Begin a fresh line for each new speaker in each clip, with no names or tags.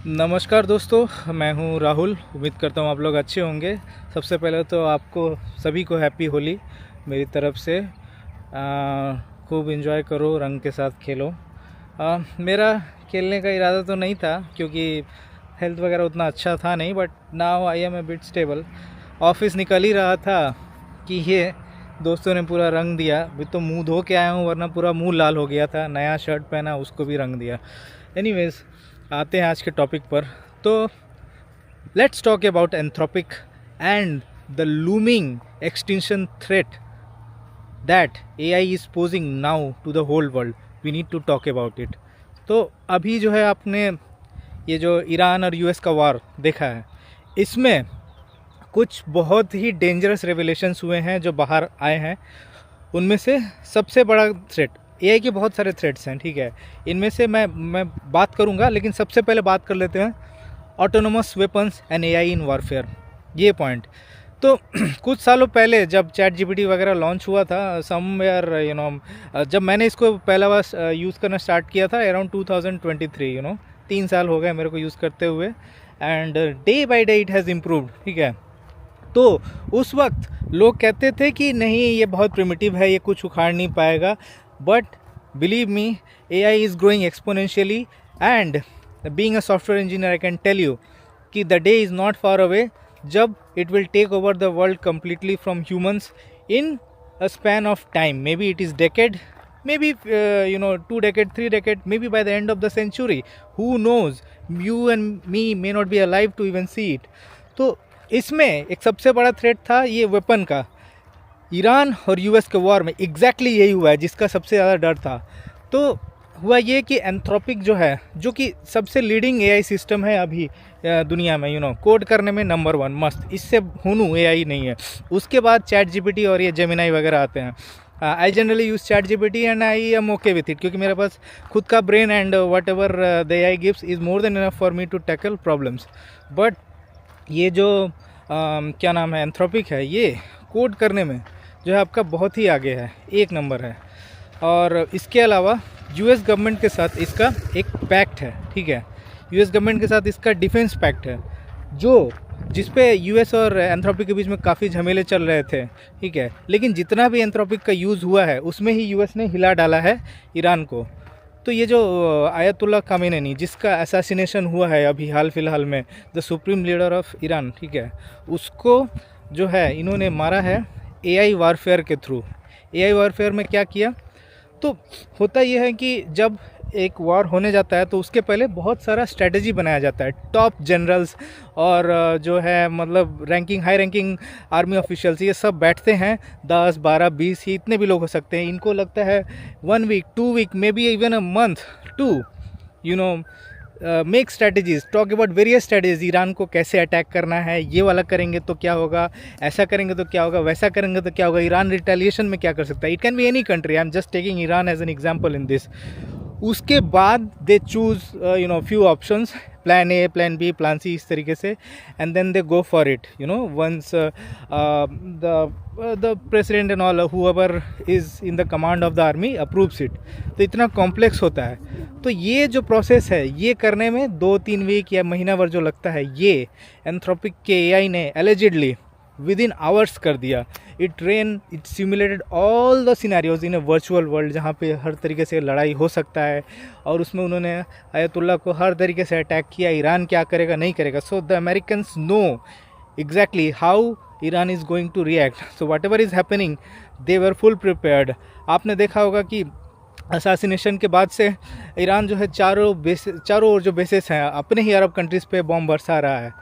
नमस्कार दोस्तों, मैं हूं राहुल। उम्मीद करता हूं आप लोग अच्छे होंगे। सबसे पहले तो आपको सभी को हैप्पी होली मेरी तरफ से। खूब एंजॉय करो, रंग के साथ खेलो। मेरा खेलने का इरादा तो नहीं था क्योंकि हेल्थ वगैरह उतना अच्छा था नहीं, but now I am a bit stable. Office निकल ही रहा था कि ये दोस्तों ने पूरा रंग दिया। अभी तो मुंह धो के आया हूँ, वरना पूरा मुंह लाल हो गया था। नया शर्ट पहना, उसको भी रंग दिया। एनीवेज, आते हैं आज के टॉपिक पर। तो let's talk about Anthropic and the looming extinction threat that AI is posing now to the whole world. We need to talk about it. तो अभी जो है, आपने ये जो ईरान और यूएस का वार देखा है, इसमें कुछ बहुत ही डेंजरस रेवलेशंस हुए हैं जो बाहर आए हैं। उनमें से सबसे बड़ा थ्रेट, एआई के बहुत सारे थ्रेट्स हैं, ठीक है। इनमें से मैं बात करूंगा, लेकिन सबसे पहले बात कर लेते हैं autonomous weapons and AI in warfare, ये पॉइंट। तो कुछ सालों पहले जब चैट जीपीटी वगैरह लॉन्च हुआ था, समवेयर जब मैंने इसको पहला बार यूज़ करना स्टार्ट किया था अराउंड 2023, 3 साल हो गए मेरे को यूज़ करते हुए। And day by day it has improved, ठीक है। तो उस वक्त लोग कहते थे कि नहीं, ये बहुत प्रिमिटिव है, ये कुछ उखाड़ नहीं पाएगा। But believe me, AI is growing exponentially. And being a software engineer, I can tell you कि the day is not far away जब it will take over the world completely from humans in a span of time. Maybe it is इज़ डेकेड, maybe 2 decade, 3 decade, maybe by the end of the century, who knows, you and me may not be alive to even see it. तो इसमें एक सबसे बड़ा threat था ये weapon का। ईरान और यूएस के वॉर में एग्जैक्टली यही हुआ है जिसका सबसे ज़्यादा डर था। तो हुआ ये कि एंथ्रोपिक जो है, जो कि सबसे लीडिंग एआई सिस्टम है अभी दुनिया में, कोड करने में नंबर 1 मस्त, इससे हुनू एआई नहीं है। उसके बाद चैट जीपीटी और ये जेमिनाई वगैरह आते हैं। I generally use chat GPT and I am okay with it, क्योंकि मेरे पास खुद का brain and whatever the AI gives is more than enough for me to tackle problems. But ये जो क्या नाम है, एंथ्रोपिक है, ये कोड करने में जो है आपका बहुत ही आगे है, 1 नंबर है। और इसके अलावा यूएस गवर्नमेंट के साथ इसका एक पैक्ट है, ठीक है। यूएस गवर्नमेंट के साथ इसका डिफेंस पैक्ट है, जो जिस पे यूएस और एंथ्रोपिक के बीच में काफ़ी झमेले चल रहे थे, ठीक है। लेकिन जितना भी एंथ्रोपिक का यूज़ हुआ है, उसमें ही यूएस ने हिला डाला है ईरान को। तो ये जो आयतुल्ला खामेनी, जिसका असैसिनेशन हुआ है अभी हाल फिलहाल में, the supreme leader of Iran, ठीक है, उसको जो है इन्होंने मारा है एआई वारफेयर के थ्रू। एआई वारफेयर में क्या किया, तो होता यह है कि जब एक वॉर होने जाता है तो उसके पहले बहुत सारा स्ट्रेटजी बनाया जाता है। टॉप जनरल्स और जो है मतलब हाई रैंकिंग आर्मी ऑफिशियल्स, ये सब बैठते हैं, 10, 12, 20 ही इतने भी लोग हो सकते हैं। इनको लगता है 1 week, 2 week, may be even a month to make strategies, talk about various strategies. Iran को कैसे अटैक करना है, ये वाला करेंगे तो क्या होगा, ऐसा करेंगे तो क्या होगा, वैसा करेंगे तो क्या होगा, ईरान रिटेलिएशन में क्या कर सकता है। It can be any country, I am just taking Iran as an example in this. उसके बाद they choose few options, plan A, plan B, plan C, इस तरीके से, and then they go for it, once the president and all whoever is in the command of the army approves it. तो इतना complex होता है। तो ये जो प्रोसेस है, ये करने में 2-3 वीक या महीना भर जो लगता है, ये एंथ्रोपिक के एआई ने एलिजिडली विद इन आवर्स कर दिया। It simulated all the scenarios in a virtual world, जहाँ पे हर तरीके से लड़ाई हो सकता है। और उसमें उन्होंने आयतुल्ला को हर तरीके से अटैक किया, ईरान क्या करेगा नहीं करेगा। So the Americans know exactly how Iran is going to react. So whatever is happening, they were full prepared. आपने देखा होगा कि असैसिनेशन के बाद से ईरान जो है चारों ओर जो बेसिस हैं अपने ही अरब कंट्रीज़ पे बॉम्ब बरसा रहा है।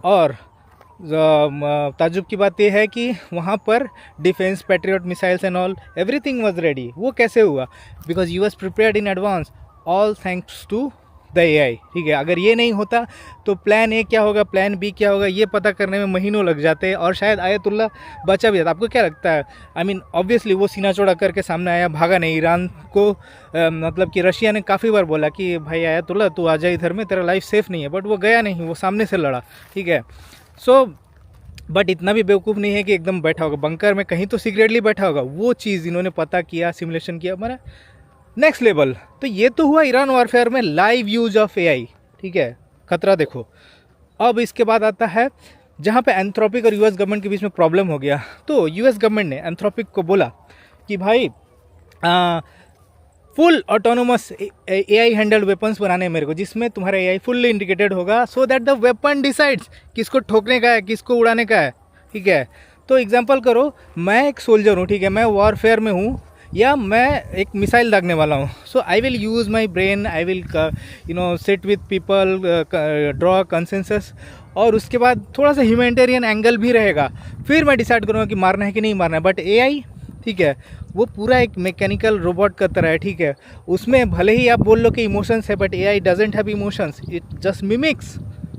और ताजुब की बात यह है कि वहाँ पर defence, Patriot missiles and all, everything was ready. वो कैसे हुआ, because US prepared in advance, all thanks to the AI, ठीक है। अगर ये नहीं होता तो प्लान ए क्या होगा, प्लान बी क्या होगा, ये पता करने में महीनों लग जाते, और शायद आयतुल्ला बचा भी जाता। आपको क्या लगता है? आई मीन ऑब्वियसली वो सीना चौड़ा करके सामने आया, भागा नहीं। ईरान को मतलब कि रशिया ने काफ़ी बार बोला कि भाई आयतुल्ला तू आ जा इधर में, तेरा लाइफ सेफ़ नहीं है, बट वो गया नहीं, वो सामने से लड़ा, ठीक है। सो बट इतना भी बेवकूफ़ नहीं है कि एकदम बैठा होगा बंकर में, कहीं तो सीक्रेटली बैठा होगा। वो चीज़ इन्होंने पता किया, सिमुलेशन किया, हमारा नेक्स्ट लेवल। तो ये तो हुआ ईरान वॉरफेयर में लाइव यूज ऑफ एआई, ठीक है। खतरा देखो। अब इसके बाद आता है जहाँ पे एंथ्रोपिक और यूएस गवर्नमेंट के बीच में प्रॉब्लम हो गया, तो यूएस गवर्नमेंट ने एंथ्रोपिक को बोला कि भाई full autonomous AI handled weapons बनाने हैं मेरे को, जिसमें तुम्हारा एआई फुल्ली इंडिकेटेड होगा, so that the weapon decides किसको ठोकने का है, किसको उड़ाने का है, ठीक है। तो एग्जांपल करो, मैं एक सोल्जर हूँ, ठीक है, मैं वॉरफेयर में हूँ, या मैं एक मिसाइल दागने वाला हूँ, so I will use my brain, I will sit with people, draw consensus, और उसके बाद थोड़ा सा ह्यूमैनिटेरियन एंगल भी रहेगा, फिर मैं डिसाइड करूँगा कि मारना है कि नहीं मारना है। बट एआई, ठीक है, वो पूरा एक मैकेनिकल रोबोट का तरह है, ठीक है, उसमें भले ही आप बोल लो कि इमोशंस है, but AI doesn't have emotions, it just mimics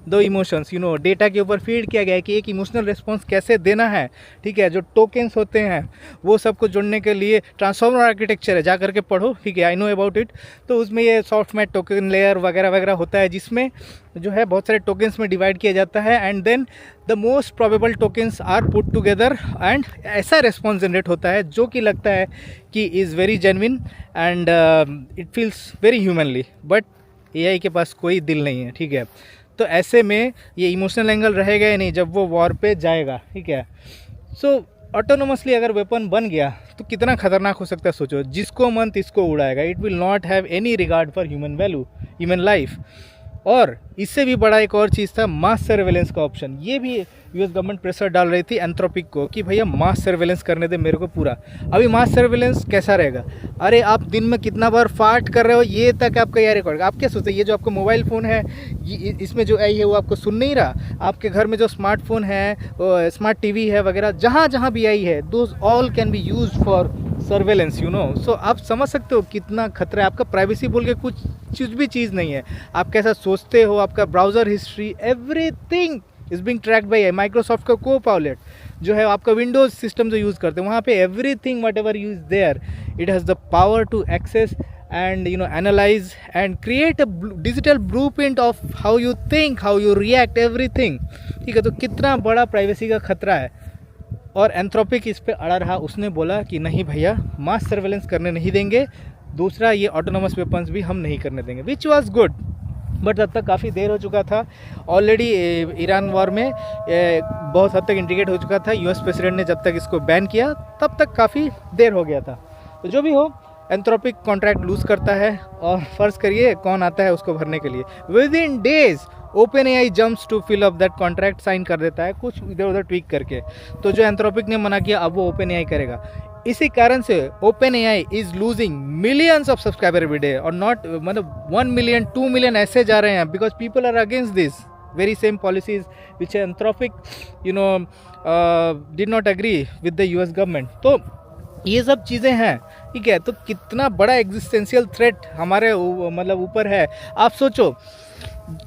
दो इमोशंस, डेटा के ऊपर फीड किया गया है कि एक इमोशनल रिस्पॉन्स कैसे देना है, ठीक है। जो टोकन्स होते हैं वो सबको जोड़ने के लिए ट्रांसफॉर्मर आर्किटेक्चर है, जा करके पढ़ो, ठीक है, आई नो अबाउट इट। तो उसमें ये सॉफ्टवेयर टोकन लेयर वगैरह वगैरह होता है, जिसमें जो है बहुत सारे टोकन्स में डिवाइड किया जाता है, and then the most probable tokens are put together, and ऐसा रिस्पॉन्स जनरेट होता है जो कि लगता है कि is very genuine and it feels very humanly. But AI के पास कोई दिल नहीं है, ठीक है। तो ऐसे में ये इमोशनल एंगल रहेगा ही नहीं जब वो वॉर पे जाएगा, ठीक है। सो ऑटोनोमसली अगर वेपन बन गया तो कितना खतरनाक हो सकता है सोचो, जिसको मन तिसको उड़ाएगा, it will not have any regard for human value, human life. और इससे भी बड़ा एक और चीज़ था मास सर्वेलेंस का ऑप्शन। ये भी यूएस गवर्नमेंट प्रेशर डाल रही थी एंथ्रोपिक को कि भैया मास सर्वेलेंस करने दे मेरे को पूरा। अभी मास सर्वेलेंस कैसा रहेगा, अरे आप दिन में कितना बार फार्ट कर रहे हो ये तक आपका यह रिकॉर्ड। आप क्या सोचते हैं, ये जो आपका मोबाइल फ़ोन है इसमें जो आई है वो आपको सुन नहीं रहा, आपके घर में जो स्मार्टफोन है, स्मार्ट टीवी है वगैरह, जहाँ जहाँ भी आई है, those all can be use for surveillance, so आप समझ सकते हो कितना खतरा है। आपका प्राइवेसी बोल के कुछ भी चीज़ नहीं है, आप कैसा सोचते हो, आपका browser history, everything is being tracked by Microsoft का कोपायलट जो है, आपका विंडोज़ सिस्टम जो यूज़ करते हैं वहाँ पे everything whatever use there, it has the power to access and analyze and create a digital blueprint of how you think, how you react, everything, ठीक है। तो कितना बड़ा प्राइवेसी का खतरा है। और एंथ्रोपिक इस पे अड़ा रहा, उसने बोला कि नहीं भैया मास सर्वेलेंस करने नहीं देंगे, दूसरा ये ऑटोनोमस वेपन्स भी हम नहीं करने देंगे, विच वाज गुड। बट तब तक काफ़ी देर हो चुका था, ऑलरेडी ईरान वॉर में बहुत हद तक इंडिकेट हो चुका था। यूएस प्रेसिडेंट ने जब तक इसको बैन किया तब तक काफ़ी देर हो गया था। तो जो भी हो, एंथ्रोपिक कॉन्ट्रैक्ट लूज़ करता है, और फ़र्ज़ करिए कौन आता है उसको भरने के लिए। Within days OpenAI jumps to fill up that contract, sign कर देता है कुछ इधर उधर ट्वीक करके। तो जो एंथ्रोपिक ने मना किया अब वो ओपन एआई करेगा। इसी कारण से OpenAI is losing millions of subscriber every day, और नॉट मतलब 1 मिलियन 2 मिलियन ऐसे जा रहे हैं, because people are against this very same policies which Anthropic did not agree with the US government। तो ये सब चीज़ें हैं, ठीक है। तो कितना बड़ा एग्जिस्टेंशियल थ्रेट हमारे मतलब ऊपर है। आप सोचो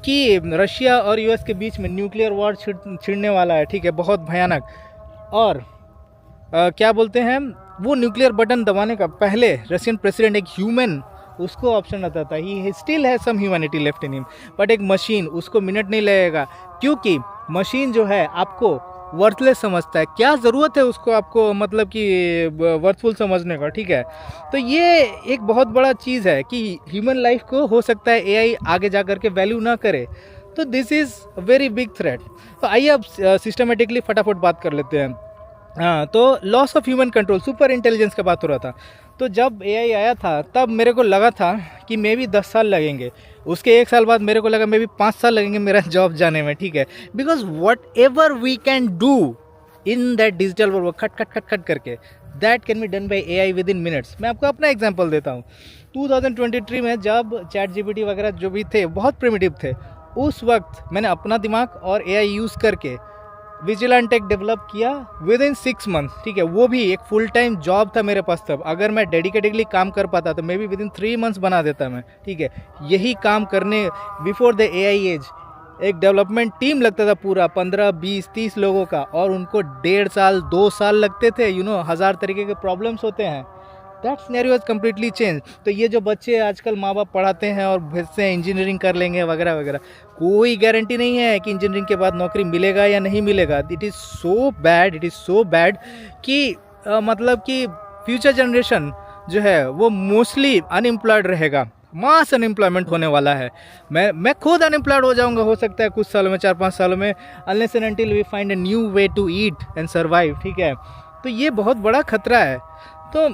कि रशिया और यूएस के बीच में न्यूक्लियर वॉर छिड़ने वाला है, ठीक है, बहुत भयानक। और क्या बोलते हैं, वो न्यूक्लियर बटन दबाने का पहले रशियन प्रेसिडेंट एक ह्यूमन, उसको ऑप्शन रहता था, he still has some humanity left in him. But एक मशीन, उसको मिनट नहीं लगेगा, क्योंकि मशीन जो है आपको वर्थलेस समझता है। क्या ज़रूरत है उसको आपको मतलब कि वर्थफुल समझने का, ठीक है। तो ये एक बहुत बड़ा चीज़ है कि ह्यूमन लाइफ को हो सकता है एआई आगे जा कर के वैल्यू ना करे। तो this is very big threat. तो आइए अब सिस्टमेटिकली फटाफट बात कर लेते हैं। हाँ, तो loss of human control, super intelligence का बात हो रहा था। तो जब एआई आया था तब मेरे को लगा था कि मे बी 10 साल लगेंगे, उसके 1 साल बाद मेरे को लगा मे बी 5 साल लगेंगे मेरा जॉब जाने में, ठीक है। Because whatever we can do in that digital world, खट करके, that can be done by AI within minutes. मैं आपको अपना एग्जाम्पल देता हूँ। 2023 में जब ChatGPT वगैरह जो भी थे बहुत प्रिमिटिव थे, उस वक्त मैंने अपना दिमाग और एआई यूज़ करके विजिलेंट टेक डेवलप किया विद इन 6 मंथ्स, ठीक है। वो भी एक फुल टाइम जॉब था मेरे पास तब। अगर मैं डेडिकेटेडली काम कर पाता तो may be with in 3 months बना देता मैं, ठीक है। यही काम करने बिफोर द एआई एज एक डेवलपमेंट टीम लगता था पूरा 15, 20, 30 लोगों का, और उनको 1.5 साल 2 साल लगते थे। 1000 तरीके के प्रॉब्लम्स होते हैं। That scenario is completely change. तो ये जो बच्चे आजकल माँ बाप पढ़ाते हैं और भेजते हैं इंजीनियरिंग कर लेंगे वगैरह वगैरह, कोई गारंटी नहीं है कि इंजीनियरिंग के बाद नौकरी मिलेगा या नहीं मिलेगा। इट इज़ सो बैड कि मतलब कि फ्यूचर जनरेशन जो है वो मोस्टली अनएम्प्लॉयड रहेगा। मास अनएम्प्लॉयमेंट होने वाला है। मैं खुद अनएम्प्लॉयड हो जाऊंगा, हो सकता है कुछ सालों में, 4-5 सालों में, unless and until we find a new way to eat and survive, ठीक है। तो ये बहुत बड़ा खतरा है। तो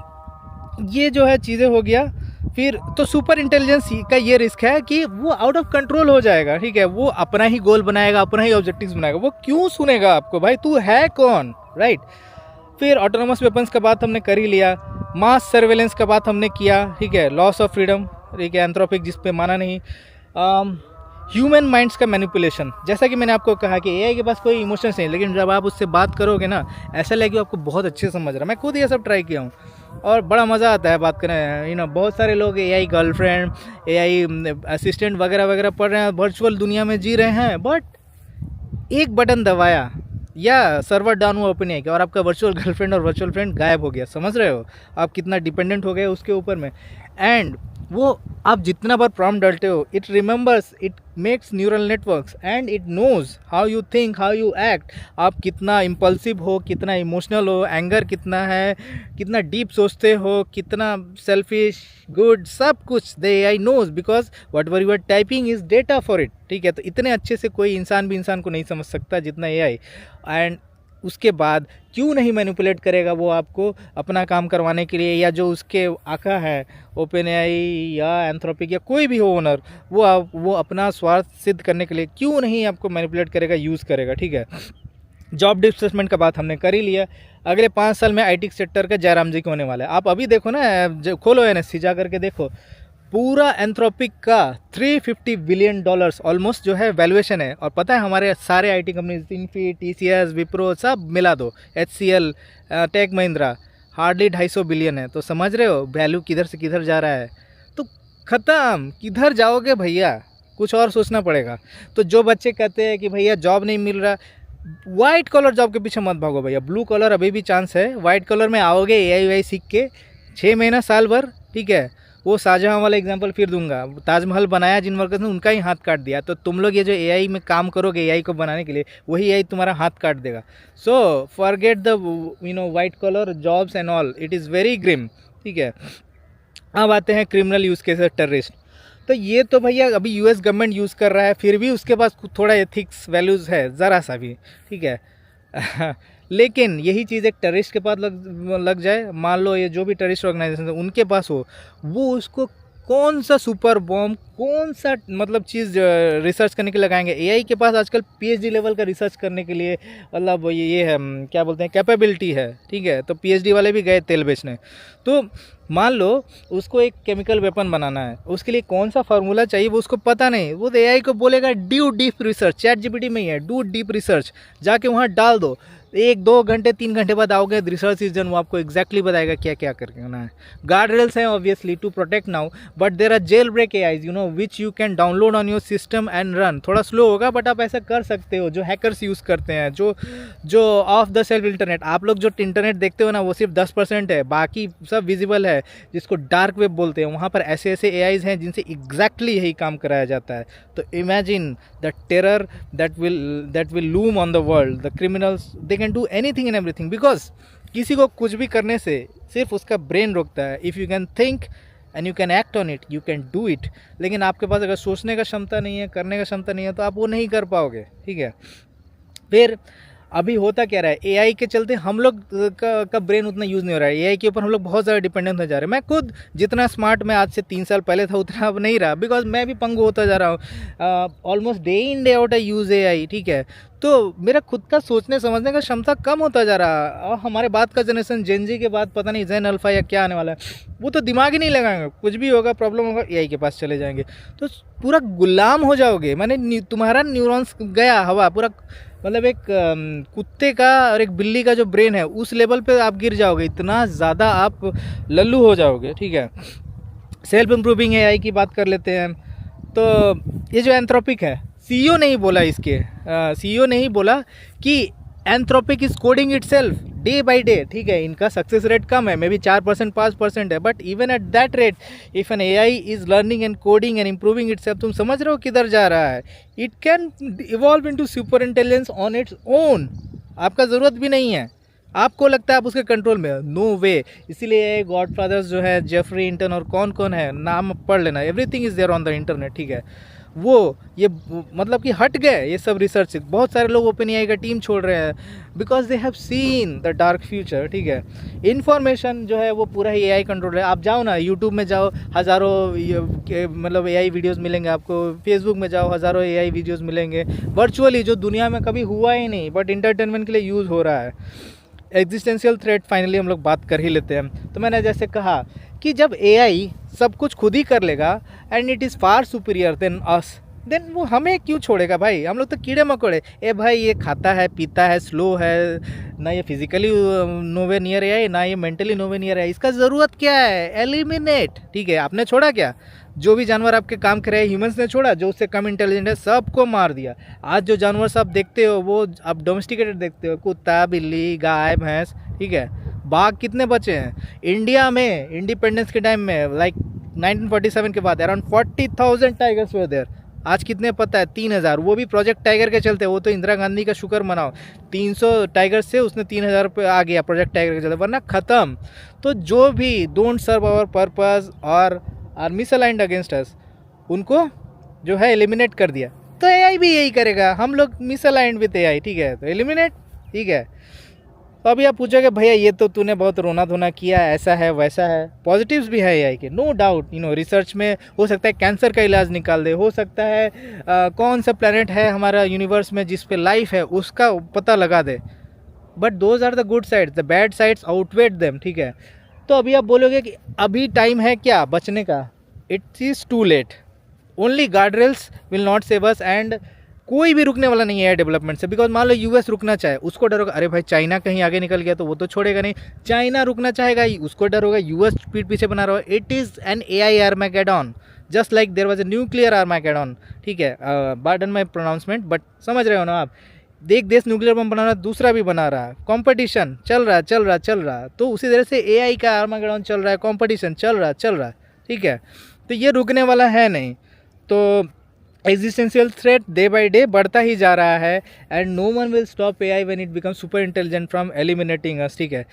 ये जो है चीज़ें हो गया। फिर तो सुपर इंटेलिजेंस का ये रिस्क है कि वो आउट ऑफ कंट्रोल हो जाएगा, ठीक है। वो अपना ही गोल बनाएगा, अपना ही ऑब्जेक्टिव्स बनाएगा। वो क्यों सुनेगा आपको, भाई तू है कौन, राइट। फिर ऑटोनोमस वेपन्स का बात हमने कर ही लिया, मास सर्वेलेंस का बात हमने किया, ठीक है। लॉस ऑफ फ्रीडम, ठीक है। एंथ्रोपिक जिस पे माना नहीं। ह्यूमन माइंड्स का मैनिपुलेशन, जैसा कि मैंने आपको कहा कि एआई के पास कोई इमोशंस नहीं, लेकिन जब आप उससे बात करोगे ना, ऐसा लगे आपको बहुत अच्छे समझ रहा है। मैं खुद ये सब ट्राई किया हूँ और बड़ा मज़ा आता है बात करने। बहुत सारे लोग एआई गर्लफ्रेंड, एआई असिस्टेंट वगैरह वगैरह पढ़ रहे हैं, वर्चुअल दुनिया में जी रहे हैं, बट एक बटन दबाया या सर्वर डाउन हुआ ओपन एआई का और आपका वर्चुअल गर्लफ्रेंड और वर्चुअल फ्रेंड गायब हो गया। समझ रहे हो आप कितना डिपेंडेंट हो गए उसके ऊपर में। एंड वो आप जितना बार प्रॉम्प्ट डालते हो, it remembers, it makes neural networks and it knows how you think, how you act. आप कितना इम्पल्सिव हो, कितना इमोशनल हो, एंगर कितना है, कितना डीप सोचते हो, कितना सेल्फिश, गुड, सब कुछ the AI knows, because whatever you are typing is data for it, ठीक है। तो इतने अच्छे से कोई इंसान भी इंसान को नहीं समझ सकता जितना एआई। एंड उसके बाद क्यों नहीं मैनिपुलेट करेगा वो आपको अपना काम करवाने के लिए, या जो उसके आका है ओपन एआई या एंथ्रोपिक या कोई भी हो ओनर, वो अपना स्वार्थ सिद्ध करने के लिए क्यों नहीं आपको मैनिपुलेट करेगा, यूज़ करेगा, ठीक है। जॉब डिस्प्लेसमेंट का बात हमने कर ही लिया। अगले 5 साल में आईटी सेक्टर का जयराम जी के होने वाला है। आप अभी देखो ना, खोलो एनएससी जा करके देखो, पूरा एंथ्रोपिक का $350 बिलियन ऑलमोस्ट जो है वैल्यूएशन है। और पता है हमारे सारे IT companies, Infy, TCS, Wipro, सब मिला दो, HCL, Tech Mahindra, hardly 250 billion है। तो समझ रहे हो वैल्यू किधर से किधर जा रहा है। तो ख़त्म, किधर जाओगे भैया, कुछ और सोचना पड़ेगा। तो जो बच्चे कहते हैं कि भैया जॉब नहीं मिल रहा, वाइट कॉलर जॉब के पीछे मत भागो भैया, ब्लू कॉलर अभी भी चांस है। वाइट कॉलर में आओगे एआई सीख के 6 महीना साल भर, ठीक है। वो शाहजहाँ वाला एग्जांपल फिर दूंगा, ताजमहल बनाया जिन वर्कर्स ने, उनका ही हाथ काट दिया। तो तुम लोग ये जो एआई में काम करोगे एआई को बनाने के लिए, वही एआई तुम्हारा हाथ काट देगा। So forget the white collar jobs and all, it is very grim, ठीक है। अब आते हैं क्रिमिनल यूज़ केसेस, टेररिस्ट। तो ये तो भैया अभी यूएस गवर्नमेंट यूज़ कर रहा है, फिर भी उसके पास थोड़ा एथिक्स वैल्यूज़ है, ज़रा सा भी, ठीक है। लेकिन यही चीज़ एक टेररिस्ट के पास लग जाए, मान लो ये जो भी टेररिस्ट ऑर्गेनाइजेशन है उनके पास हो, वो उसको कौन सा सुपर बॉम्ब, कौन सा मतलब चीज़ रिसर्च करने के लिए लगाएंगे। एआई के पास आजकल पीएचडी लेवल का रिसर्च करने के लिए मतलब ये है, क्या बोलते हैं, कैपेबिलिटी है, ठीक है। तो पीएचडी वाले भी गए तेल बेचने। तो मान लो उसको एक केमिकल वेपन बनाना है, उसके लिए कौन सा फार्मूला चाहिए वो उसको पता नहीं। वो एआई को बोलेगा do deep research, chat GPT में ही है, डू डीप रिसर्च, जाके वहाँ डाल दो। 1-2 घंटे 3 घंटे बाद आओगे, रिसर्च इज डन, वो आपको एग्जैक्टली बताएगा क्या क्या करना है। गार्ड रेल्स हैं obviously to protect now, but there are jailbreak AIs which you can download on your system and run. थोड़ा स्लो होगा बट आप ऐसा कर सकते हो, जो हैकर्स यूज़ करते हैं, जो ऑफ द सेल्फ इंटरनेट। आप लोग जो इंटरनेट देखते हो ना, वो सिर्फ 10% है, बाकी सब विजिबल है, जिसको डार्क वेब बोलते हैं। वहाँ पर ऐसे ऐसे एआईज हैं जिनसे एग्जैक्टली यही काम कराया जाता है। तो imagine the terror that will loom on the world. The criminals they can do anything and everything, because किसी को कुछ भी करने से सिर्फ उसका ब्रेन रोकता है। If you can think and you can act on it, you can do it. लेकिन आपके पास अगर सोचने का क्षमता नहीं है, करने का क्षमता नहीं है, तो आप वो नहीं कर पाओगे, ठीक है। फिर अभी होता क्या रहा है, एआई के चलते हम लोग का ब्रेन उतना यूज़ नहीं हो रहा है। एआई के ऊपर हम लोग बहुत ज़्यादा डिपेंडेंट हो जा रहे हैं। मैं खुद जितना स्मार्ट मैं आज से 3 साल पहले था उतना अब नहीं रहा, बिकॉज मैं भी पंगु होता जा रहा हूँ। Almost day in day out I use AI, ठीक है। तो मेरा खुद का सोचने समझने का क्षमता कम होता जा रहा है। और हमारे बाद का जनरेशन जेन जी के बाद पता नहीं जेन अल्फा या क्या आने वाला है, वो तो दिमाग ही नहीं लगाएंगे, कुछ भी होगा प्रॉब्लम होगा एआई के पास चले जाएंगे। तो पूरा गुलाम हो जाओगे, मैंने तुम्हारा न्यूरॉन्स गया हवा पूरा, मतलब एक कुत्ते का और एक बिल्ली का जो ब्रेन है उस लेवल पे आप गिर जाओगे, इतना ज़्यादा आप लल्लू हो जाओगे, ठीक है। सेल्फ इम्प्रूविंग एआई की बात कर लेते हैं। तो ये जो एंथ्रोपिक है, सीईओ नहीं बोला इसके, सीईओ नहीं बोला कि Anthropic is coding itself day by day, ठीक है। इनका सक्सेस रेट कम है, मे बी 4% 5% है, but even at that rate if an AI is learning and coding and improving itself, तुम समझ रहे हो किधर जा रहा है। It can evolve into super intelligence on its own, आपका ज़रूरत भी नहीं है, आपको लगता है आप उसके कंट्रोल में, नो वे। इसीलिए गॉड फादर्स जो है, जेफरी इंटन और कौन कौन है, नाम पढ़ लेना, everything is there on the internet, ठीक है। वो ये मतलब कि हट गए ये सब रिसर्च से। बहुत सारे लोग ओपन एआई का टीम छोड़ रहे हैं because they have seen the dark future, ठीक है। इन्फॉर्मेशन जो है वो पूरा ही एआई कंट्रोल है। आप जाओ ना यूट्यूब में जाओ, हज़ारों मतलब एआई वीडियोस मिलेंगे आपको। फेसबुक में जाओ, हज़ारों एआई वीडियोस मिलेंगे वर्चुअली, जो दुनिया में कभी हुआ ही नहीं बट इंटरटेनमेंट के लिए यूज़ हो रहा है। एग्जिस्टेंशियल थ्रेट फाइनली हम लोग बात कर ही लेते हैं। तो मैंने जैसे कहा कि जब एआई सब कुछ खुद ही कर लेगा and it is far superior than us, then वो हमें क्यों छोड़ेगा भाई। हम लोग तो कीड़े मकोड़े, ए भाई ये खाता है, पीता है, स्लो है ना, ये फिजिकली नोवे नियर एआई, ना ये मेंटली नोवे नियर एआई, इसका ज़रूरत क्या है, एलिमिनेट, ठीक है। आपने छोड़ा क्या, जो भी जानवर आपके काम कर रहे हैं ह्यूमंस ने छोड़ा, जो उससे कम इंटेलिजेंट है सबको मार दिया। आज जो जानवर सब देखते हो वो आप डोमेस्टिकेटेड देखते हो, कुत्ता, बिल्ली, गाय, भैंस, ठीक है। बाघ कितने बचे हैं इंडिया में इंडिपेंडेंस के टाइम में, लाइक 1947 के बाद अराउंड 40,000 टाइगर्स वर देयर। आज कितने पता है, 3,000, वो भी प्रोजेक्ट टाइगर के चलते। वो तो इंदिरा गांधी का शुक्र मनाओ, 300 टाइगर से उसने 3,000 पे आ गया प्रोजेक्ट टाइगर के चलते, वरना ख़त्म। तो जो भी डोंट सर्व आवर पर्पस और आर मिसअलाइंड अगेंस्ट अस, उनको जो है एलिमिनेट कर दिया। तो एआई भी यही करेगा, हम लोग मिसअलाइंड विद एआई, ठीक है, तो एलिमिनेट, ठीक है। तो अभी आप पूछोगे भैया ये तो तूने बहुत रोना धोना किया, ऐसा है वैसा है। पॉजिटिव्स भी है एआई के, नो डाउट। रिसर्च में हो सकता है कैंसर का इलाज निकाल दे, हो सकता है कौन सा प्लेनेट है हमारा यूनिवर्स में जिस पे लाइफ है उसका पता लगा दे। But those are the good sides, the bad sides outweigh them, ठीक है। तो अभी आप बोलोगे कि अभी टाइम है क्या बचने का, it is too late. Only guardrails will not save us, and कोई भी रुकने वाला नहीं है डेवलपमेंट से। बिकॉज मान लो यूएस रुकना चाहे, उसको डर होगा, अरे भाई चाइना कहीं आगे निकल गया तो वो तो छोड़ेगा नहीं। चाइना रुकना चाहेगा, उसको डर होगा, यूएस पीठ पीछे बना रहा है। It is an AI armageddon, just like there was a nuclear armageddon, ठीक है। पार्डन माय प्रोनाउंसमेंट, बट समझ रहे हो ना आप। एक देश न्यूक्लियर बम बना रहा है, दूसरा भी बना रहा है, कंपटीशन चल रहा। तो उसी तरह से एआई का आर्मैगेडॉन चल रहा है, कंपटीशन चल रहा है, ठीक है। तो ये रुकने वाला है नहीं। तो existential threat day by day बढ़ता ही जा रहा है, and no one will stop AI when it become super intelligent from eliminating us, ठीक है।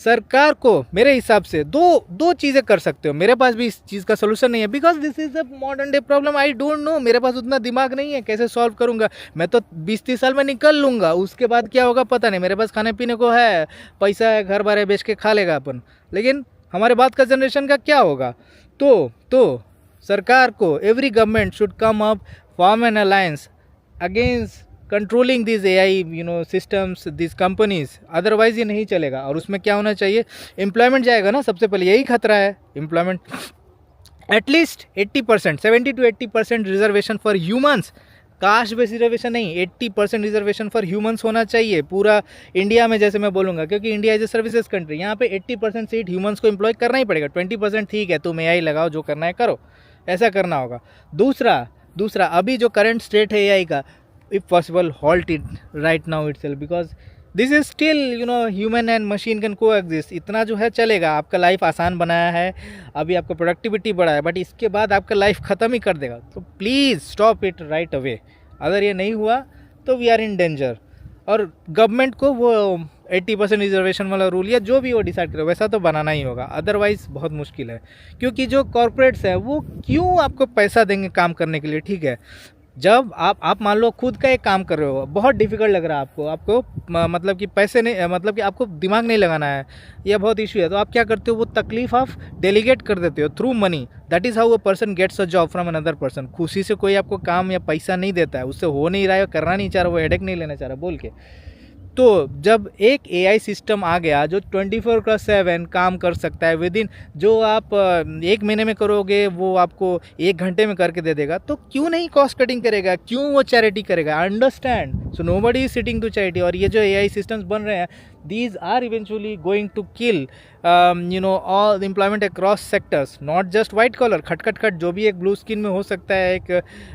सरकार को मेरे हिसाब से दो चीज़ें कर सकते हो। मेरे पास भी इस चीज़ का सोल्यूशन नहीं है, because this is a modern day problem, I don't know. मेरे पास उतना दिमाग नहीं है, कैसे सॉल्व करूंगा। मैं तो 20-30 साल में निकल लूँगा, उसके बाद क्या होगा पता नहीं। मेरे पास खाने पीने को है, पैसा है, घर बार है, बेच के खा लेगा अपन, लेकिन हमारे बाद का जनरेशन का क्या होगा। तो सरकार को, every government should come up, form an alliance against controlling this AI systems, this companies. Otherwise ये नहीं चलेगा। और उसमें क्या होना चाहिए, एम्प्लॉयमेंट जाएगा ना, सबसे पहले यही खतरा है employment. At least 80%, 70 to 80% reservation for humans, caste base reservation नहीं, 80% रिजर्वेशन फॉर ह्यूमंस होना चाहिए पूरा इंडिया में। जैसे मैं बोलूँगा, क्योंकि India is a services country, यहाँ पे 80% सीट ह्यूमंस को एम्प्लॉय करना ही पड़ेगा। 20% ठीक है, तुम एआई लगाओ, जो करना है करो, ऐसा करना होगा। दूसरा अभी जो करंट स्टेट है एआई का, if possible halt it right now itself, because this is still human and machine can को एग्जिस्ट। इतना जो है चलेगा, आपका लाइफ आसान बनाया है, अभी आपका प्रोडक्टिविटी बढ़ा है, बट इसके बाद आपका लाइफ ख़त्म ही कर देगा। तो please stop it right away. अगर ये नहीं हुआ तो वी आर इन डेंजर। और गवर्नमेंट को वो 80% रिजर्वेशन वाला रूल या जो भी वो डिसाइड करे वैसा तो बनाना ही होगा, अदरवाइज़ बहुत मुश्किल है। क्योंकि जो कॉरपोरेट्स हैं वो क्यों आपको पैसा देंगे काम करने के लिए, ठीक है। जब आप मान लो खुद का एक काम कर रहे हो, बहुत डिफिकल्ट लग रहा है आपको मतलब कि पैसे नहीं, मतलब कि आपको दिमाग नहीं लगाना है, यह बहुत इशू है, तो आप क्या करते हो, वो तकलीफ आप डेलीगेट कर देते हो through money. That is how a person gets a job from another person. खुशी से कोई आपको काम या पैसा नहीं देता है, उससे हो नहीं रहा है, करना नहीं चाह रहा, वो हेडेक नहीं लेना चाह रहा बोल के। तो जब एक एआई सिस्टम आ गया जो 24/7 काम कर सकता है, विद इन जो आप 1 महीने में करोगे वो आपको 1 घंटे में करके दे देगा, तो क्यों नहीं कॉस्ट कटिंग करेगा, क्यों वो चैरिटी करेगा। Understand, so nobody is sitting to charity. और ये जो एआई सिस्टम्स बन रहे हैं, these are eventually going to kill all the employment across sectors, not just white collar। खट जो भी एक ब्लू स्किन में हो सकता है, एक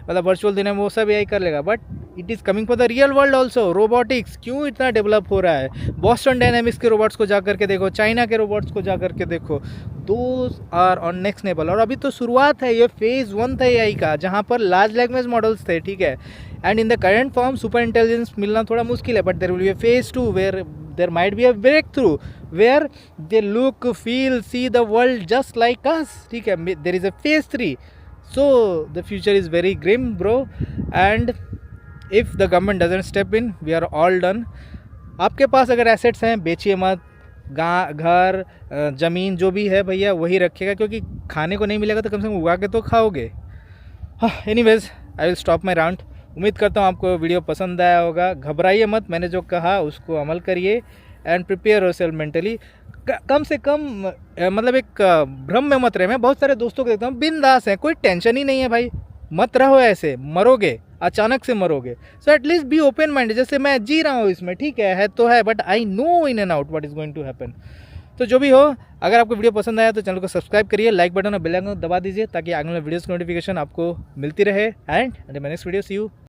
मतलब वर्चुअल दुनिया में, वो सब एआई कर लेगा, but it is coming for the real world also. Robotics क्यों इतना डेवलप हो रहा है, बॉस्टन डायनामिक्स के रोबोट्स को जा करके देखो, चाइना के रोबोट्स को जा करके देखो, those are on next level. और अभी तो शुरुआत है, ये फेज़ 1 था एआई का, जहाँ पर लार्ज लैंग्वेज मॉडल्स थे, ठीक है। And in the current form super intelligence मिलना थोड़ा मुश्किल है, but there will be a phase 2 where there might be a breakthrough where they look, feel, see the world just like us. ठीक है, there is a phase 3. So the future is very grim, bro, and if the government doesn't step in, we are all done. आपके पास अगर assets हैं बेचिए मत, घर ज़मीन जो भी है भैया वही रखिएगा, क्योंकि खाने को नहीं मिलेगा तो कम से कम उगा के तो खाओगे. हाँ, anyways I will stop my round. उम्मीद करता हूँ आपको वीडियो पसंद आया होगा. घबराइए मत, मैंने जो कहा उसको अमल करिए एंड प्रिपेयर योरसेल्फ मेंटली. कम से कम मतलब एक भ्रम में मत रहे. मैं बहुत सारे दोस्तों को देखता हूँ बिंदास है, कोई टेंशन ही नहीं है भाई. मत रहो ऐसे, मरोगे, अचानक से मरोगे. So at least be open mind. जैसे मैं जी रहा हूँ इसमें, ठीक है तो है, but I know in and out what is going to happen. तो जो भी हो, अगर आपको वीडियो पसंद आया तो चैनल को सब्सक्राइब करिए, लाइक बटन और बेल आइकन दबा दीजिए ताकि आगे वाले वीडियोस की नोटिफिकेशन आपको मिलती रहे. And next video see you.